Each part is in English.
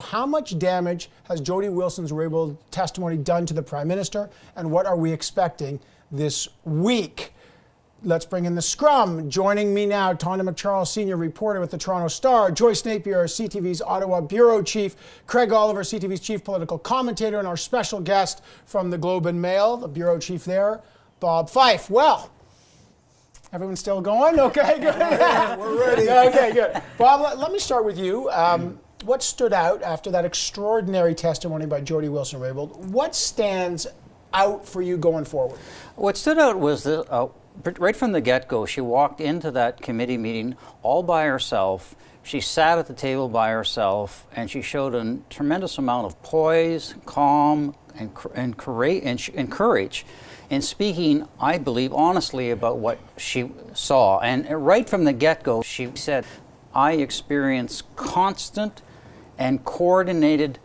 How much damage has Jody Wilson-Raybould testimony done to the Prime Minister, and what are we expecting this week? Let's bring in the Scrum. Joining me now, Tonda McCharles, senior reporter with the Toronto Star, Joyce Napier, CTV's Ottawa bureau chief, Craig Oliver, CTV's chief political commentator, and our special guest from the Globe and Mail, the bureau chief there, Bob Fife. Well, everyone's still going? Okay, good. We're ready. Okay, good. Bob, let me start with you. What stood out after that extraordinary testimony by Jody Wilson-Raybould? What stands out for you going forward? What stood out was right from the get-go, she walked into that committee meeting all by herself. She sat at the table by herself, and she showed a tremendous amount of poise, calm, and courage in speaking, I believe, honestly about what she saw. And right from the get-go, she said, I experience constant and coordinated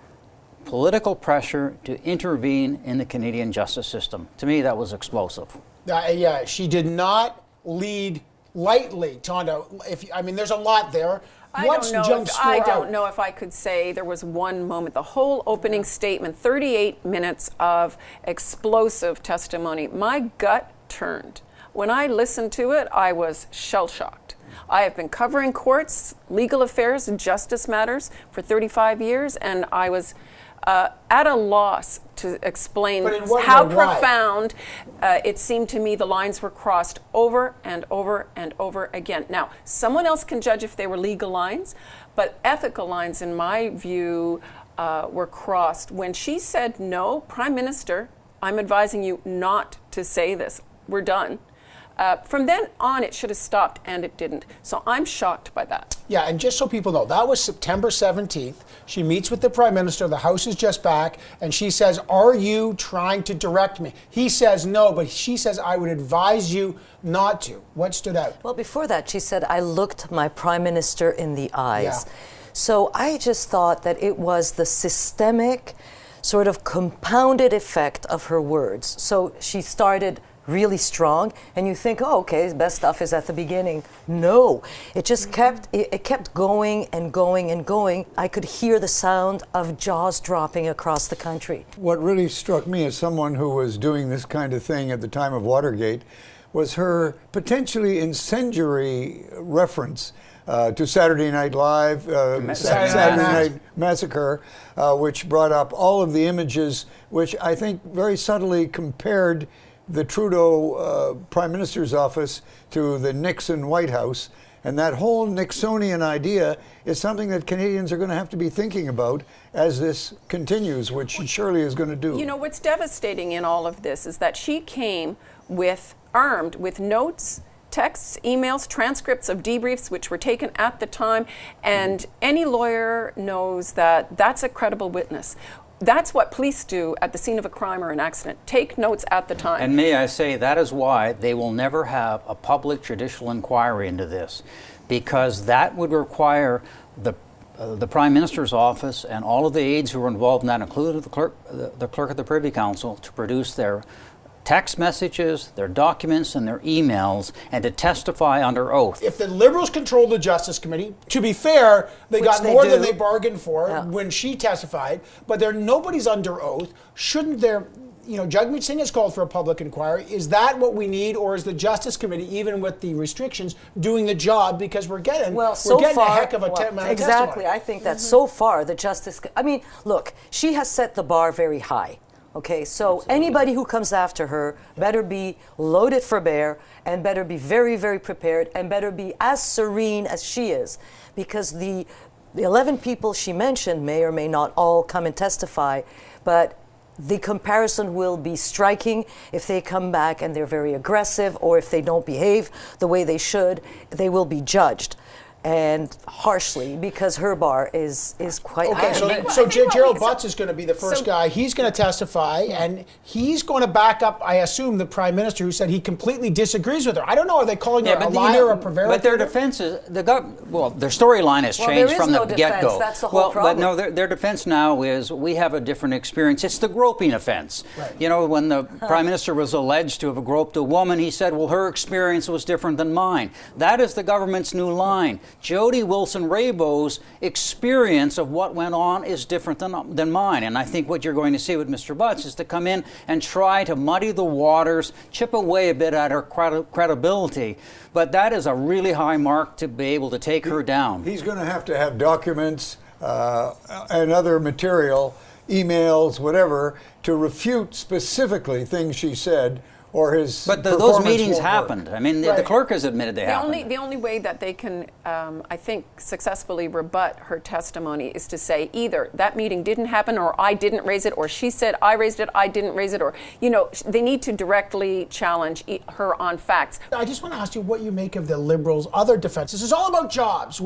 political pressure to intervene in the Canadian justice system. To me, that was explosive. Yeah, she did not lead lightly, Tonda. There's a lot there. I don't know if I could say there was one moment. The whole opening statement, 38 minutes of explosive testimony. My gut turned. When I listened to it, I was shell-shocked. I have been covering courts, legal affairs, and justice matters for 35 years, and I was at a loss to explain how profound it seemed to me the lines were crossed over and over and over again. Now, someone else can judge if they were legal lines, but ethical lines, in my view, were crossed. When she said, no, Prime Minister, I'm advising you not to say this. We're done. From then on, it should have stopped, and it didn't. So I'm shocked by that. Yeah, and just so people know, that was September 17th. She meets with the Prime Minister. The House is just back, and she says, are you trying to direct me? He says no, but she says, I would advise you not to. What stood out? Well, before that, she said, I looked my Prime Minister in the eyes. Yeah. So I just thought that it was the systemic, sort of compounded effect of her words. So she started really strong, and you think, oh, okay, the best stuff is at the beginning. No, it just kept going and going and going. I could hear the sound of jaws dropping across the country. What really struck me as someone who was doing this kind of thing at the time of Watergate was her potentially incendiary reference to Saturday Night Live, Saturday Night Massacre, which brought up all of the images, which I think very subtly compared the Trudeau Prime Minister's office to the Nixon White House. And that whole Nixonian idea is something that Canadians are going to have to be thinking about as this continues, which she surely is going to do. You know, what's devastating in all of this is that she came armed with notes, texts, emails, transcripts of debriefs which were taken at the time, and any lawyer knows that that's a credible witness. That's what police do at the scene of a crime or an accident. Take notes at the time. And may I say, that is why they will never have a public judicial inquiry into this, because that would require the Prime Minister's office and all of the aides who were involved in that, including the clerk of the Privy Council, to produce their text messages, their documents, and their emails, and to testify under oath. If the Liberals controlled the Justice Committee, to be fair, they got more than they bargained for when she testified, but nobody's under oath. Shouldn't there, Jagmeet Singh has called for a public inquiry. Is that what we need, or is the Justice Committee, even with the restrictions, doing the job? Because we're getting a heck of a testimony. Exactly. I think that so far the Justice, look, she has set the bar very high. Okay, so absolutely. Anybody who comes after her better be loaded for bear, and better be very, very prepared, and better be as serene as she is, because the 11 people she mentioned may or may not all come and testify, but the comparison will be striking if they come back and they're very aggressive, or if they don't behave the way they should, they will be judged. And harshly, because her bar is quite high. So Gerald Butts is going to be the first guy. He's going to testify, and he's going to back up, I assume, the Prime Minister, who said he completely disagrees with her. I don't know, are they calling her a liar or a prevaricator? But their defense is, their storyline has changed from the get-go. That's the whole problem. But no, their defense now is, we have a different experience. It's the groping offense. Right. When the Prime Minister was alleged to have groped a woman, he said, well, her experience was different than mine. That is the government's new line. Jody Wilson-Raybould's experience of what went on is different than mine. And I think what you're going to see with Mr. Butts is to come in and try to muddy the waters, chip away a bit at her credibility. But that is a really high mark to be able to take her down. He's going to have documents and other material, emails, whatever, to refute specifically things she said, or his But those meetings happened. I mean, the clerk has admitted they happened. The only way that they can, I think, successfully rebut her testimony is to say either that meeting didn't happen, or I didn't raise it, or she said I raised it, I didn't raise it, or, you know, they need to directly challenge her on facts. I just want to ask you what you make of the Liberals' other defense. This is all about jobs.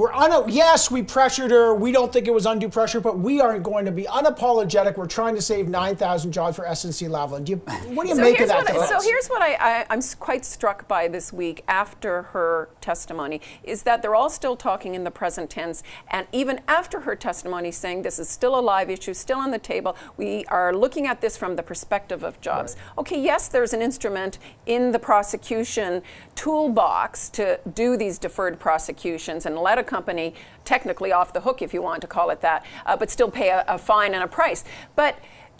Yes, we pressured her. We don't think it was undue pressure, but we aren't going to be unapologetic. We're trying to save 9,000 jobs for SNC-Lavalin. What do you make of that defense? Here's what I'm quite struck by this week after her testimony is that they're all still talking in the present tense, and even after her testimony saying this is still a live issue, still on the table, we are looking at this from the perspective of jobs. Right. Okay, yes, there's an instrument in the prosecution toolbox to do these deferred prosecutions and let a company technically off the hook, if you want to call it that, but still pay a fine and a price. But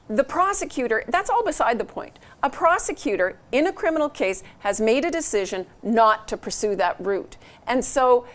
the prosecutor, that's all beside the point. A prosecutor in a criminal case has made a decision not to pursue that route. And so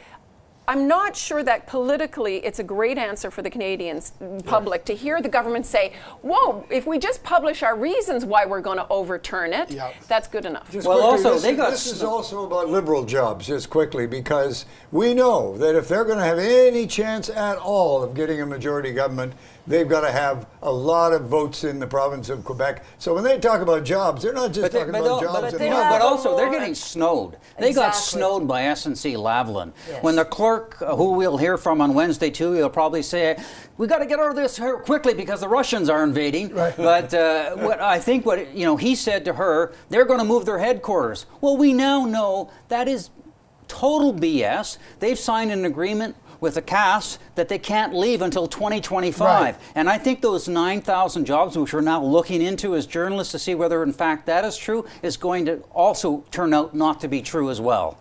I'm not sure that politically it's a great answer for the Canadian public to hear the government say, whoa, if we just publish our reasons why we're going to overturn it, that's good enough. Just quickly, this is also about Liberal jobs, just quickly, because we know that if they're going to have any chance at all of getting a majority government, they've got to have a lot of votes in the province of Quebec. So when they talk about jobs, they're not just talking about jobs. But also they're getting snowed. They got snowed by SNC-Lavalin. Yes. When the clerk, who we'll hear from on Wednesday too, he'll probably say, we got to get out of this here quickly because the Russians are invading. Right. But what he said to her, they're going to move their headquarters. Well, we now know that is total BS. They've signed an agreement with the CAS that they can't leave until 2025. Right. And I think those 9,000 jobs, which we're now looking into as journalists to see whether in fact that is true, is going to also turn out not to be true as well.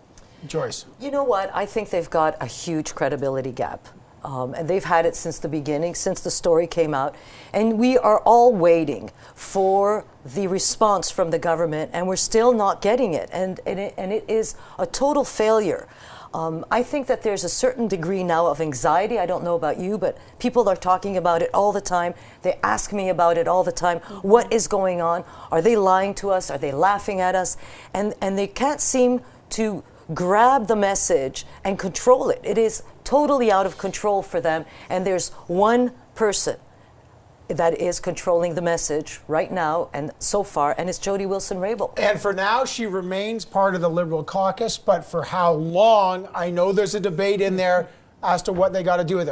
Joyce. You know what? I think they've got a huge credibility gap. And they've had it since the beginning, since the story came out. And we are all waiting for the response from the government, and we're still not getting it. And it is a total failure. I think that there's a certain degree now of anxiety. I don't know about you, but people are talking about it all the time. They ask me about it all the time. What is going on? Are they lying to us? Are they laughing at us? And they can't seem to grab the message and control it. It is totally out of control for them. And there's one person that is controlling the message right now and so far, and it's Jody Wilson-Raybould. And for now, she remains part of the Liberal caucus, but for how long, I know there's a debate in there as to what they got to do with it.